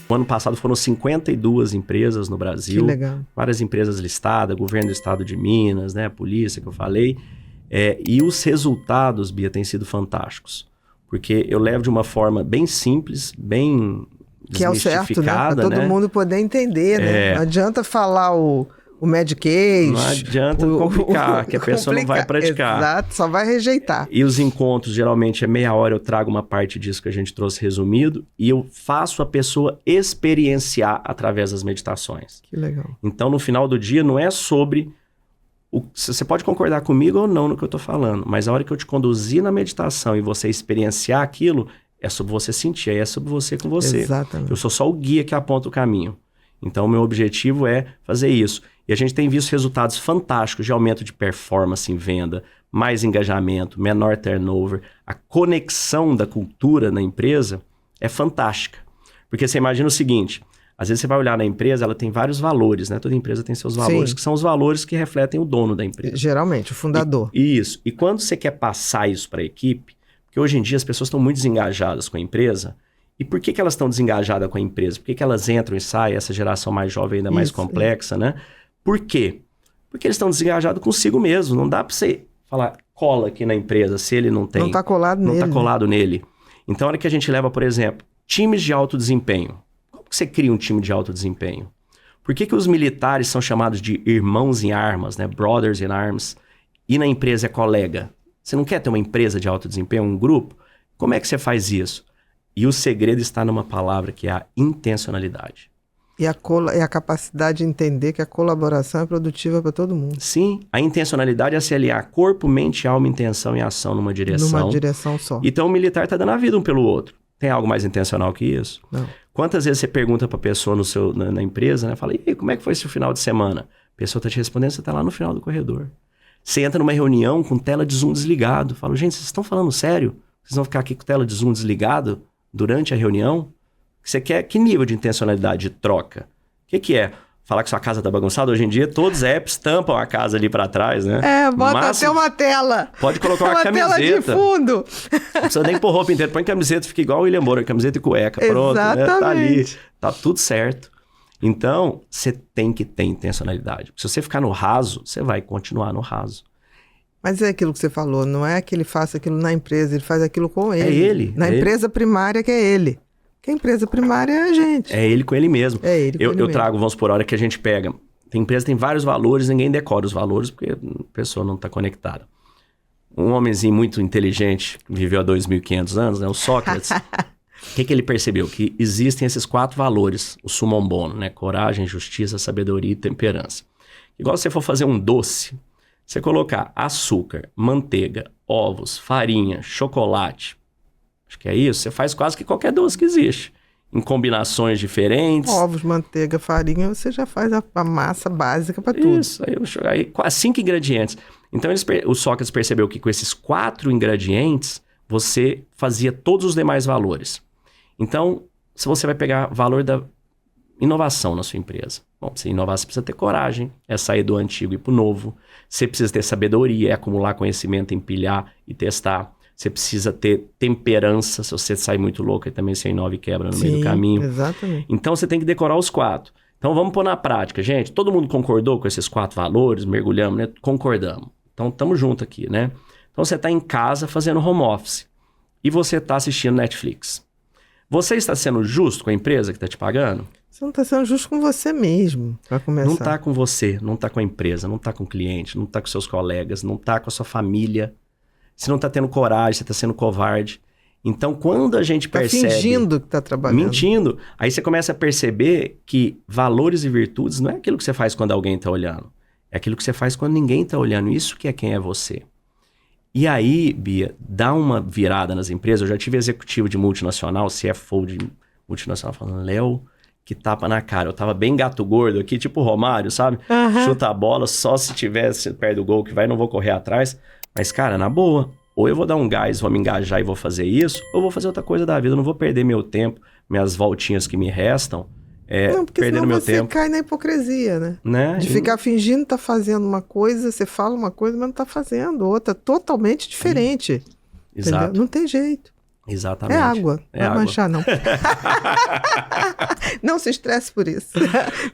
O ano passado foram 52 empresas no Brasil. Que legal. Várias empresas listadas, governo do estado de Minas, né, a polícia que eu falei. E os resultados, Bia, têm sido fantásticos. Porque eu levo de uma forma bem simples, bem que é o certo, né? Para todo mundo poder entender, né? Não adianta falar o Medicaid. Não adianta complicar, que a pessoa não vai praticar. Exato, só vai rejeitar. E os encontros, geralmente, é meia hora, eu trago uma parte disso que a gente trouxe resumido, e eu faço a pessoa experienciar através das meditações. Que legal. Então, no final do dia, não é sobre... Você pode concordar comigo ou não no que eu estou falando, mas a hora que eu te conduzir na meditação e você experienciar aquilo, é sobre você sentir, aí é sobre você com você. Exatamente. Eu sou só o guia que aponta o caminho. Então, o meu objetivo é fazer isso. E a gente tem visto resultados fantásticos de aumento de performance em venda, mais engajamento, menor turnover. A conexão da cultura na empresa é fantástica. Porque você imagina o seguinte, às vezes você vai olhar na empresa, ela tem vários valores, né? Toda empresa tem seus valores, Sim. que são os valores que refletem o dono da empresa. Geralmente, o fundador. Isso. E quando você quer passar isso para a equipe, porque hoje em dia as pessoas estão muito desengajadas com a empresa. E por que elas estão desengajadas com a empresa? Por que elas entram e saem, essa geração mais jovem ainda mais complexa, né? Por quê? Porque eles estão desengajados consigo mesmo. Não dá para você falar, cola aqui na empresa, se ele não tem... Não está colado nele. Não está colado nele. Então, a hora que a gente leva, por exemplo, times de alto desempenho. Como que você cria um time de alto desempenho? Por que os militares são chamados de irmãos em armas, né? Brothers in arms, e na empresa é colega? Você não quer ter uma empresa de alto desempenho, um grupo? Como é que você faz isso? E o segredo está numa palavra que é a intencionalidade. E a capacidade de entender que a colaboração é produtiva para todo mundo. Sim, a intencionalidade é se aliar corpo, mente, alma, intenção e ação numa direção. Numa direção só. Então o militar está dando a vida um pelo outro. Tem algo mais intencional que isso? Não. Quantas vezes você pergunta para a pessoa na empresa, né? Fala, e aí, como é que foi esse final de semana? A pessoa está te respondendo, você está lá no final do corredor. Você entra numa reunião com tela de Zoom desligado. Fala, gente, vocês estão falando sério? Vocês vão ficar aqui com tela de Zoom desligado durante a reunião? Você quer que nível de intencionalidade de troca? O que é? Falar que sua casa tá bagunçada? Hoje em dia, todos os apps tampam a casa ali para trás, né? Bota até uma tela. Pode colocar uma camiseta. Tela de fundo. Não precisa nem pôr roupa inteira. Põe camiseta, fica igual o William Bonner, camiseta e cueca. Pronto, né? Tá ali. Tá tudo certo. Então, você tem que ter intencionalidade. Se você ficar no raso, você vai continuar no raso. Mas é aquilo que você falou, não é que ele faça aquilo na empresa, ele faz aquilo com ele. É ele. Na empresa primária que é ele. Porque a empresa primária é a gente. É ele com ele mesmo. É ele com ele mesmo. Eu trago, vamos por hora que a gente pega. Tem empresa tem vários valores, ninguém decora os valores porque a pessoa não está conectada. Um homenzinho muito inteligente, viveu há 2.500 anos, né? O Sócrates. O que ele percebeu? Que existem esses 4 valores, o summum bonum, né? Coragem, justiça, sabedoria e temperança. Igual se você for fazer um doce, você colocar açúcar, manteiga, ovos, farinha, chocolate, acho que é isso, você faz quase que qualquer doce que existe, em combinações diferentes. Ovos, manteiga, farinha, você já faz a massa básica para tudo. Isso, aí 5 ingredientes. Então o Sócrates percebeu que com esses 4 ingredientes, você fazia todos os demais valores. Então, se você vai pegar valor da inovação na sua empresa. Bom, para você inovar, você precisa ter coragem, é sair do antigo e para o novo. Você precisa ter sabedoria, é acumular conhecimento, empilhar e testar. Você precisa ter temperança, se você sai muito louco, aí também você inova e quebra no meio do caminho. Exatamente. Então, você tem que decorar os 4. Então, vamos pôr na prática, gente. Todo mundo concordou com esses 4 valores? Mergulhamos, né? Concordamos. Então, estamos juntos aqui, né? Então, você está em casa fazendo home office e você está assistindo Netflix. Você está sendo justo com a empresa que está te pagando? Você não está sendo justo com você mesmo, para começar. Não está com você, não está com a empresa, não está com o cliente, não está com seus colegas, não está com a sua família. Você não está tendo coragem, você está sendo covarde. Então, quando a gente percebe... Está fingindo que está trabalhando. Mentindo. Aí você começa a perceber que valores e virtudes não é aquilo que você faz quando alguém está olhando. É aquilo que você faz quando ninguém está olhando. Isso que é quem é você. E aí, Bia, dá uma virada nas empresas. Eu já tive executivo de multinacional, CFO de multinacional, falando, Léo, que tapa na cara. Eu tava bem gato gordo aqui, tipo o Romário, sabe? Chuta a bola só se tivesse perto do gol que vai, não vou correr atrás. Mas, cara, na boa, ou eu vou dar um gás, vou me engajar e vou fazer isso, ou eu vou fazer outra coisa da vida. Eu não vou perder meu tempo, minhas voltinhas que me restam, não, porque perdendo meu tempo. Você cai na hipocrisia, né? De ficar fingindo tá fazendo uma coisa, você fala uma coisa, mas não tá fazendo outra, totalmente diferente. Exato. Entendeu? Não tem jeito. Exatamente. É água, não vai manchar não. Não se estresse por isso.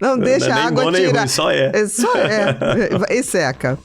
Não deixa a água tirar. Nem ruim, só é. Só é. E seca.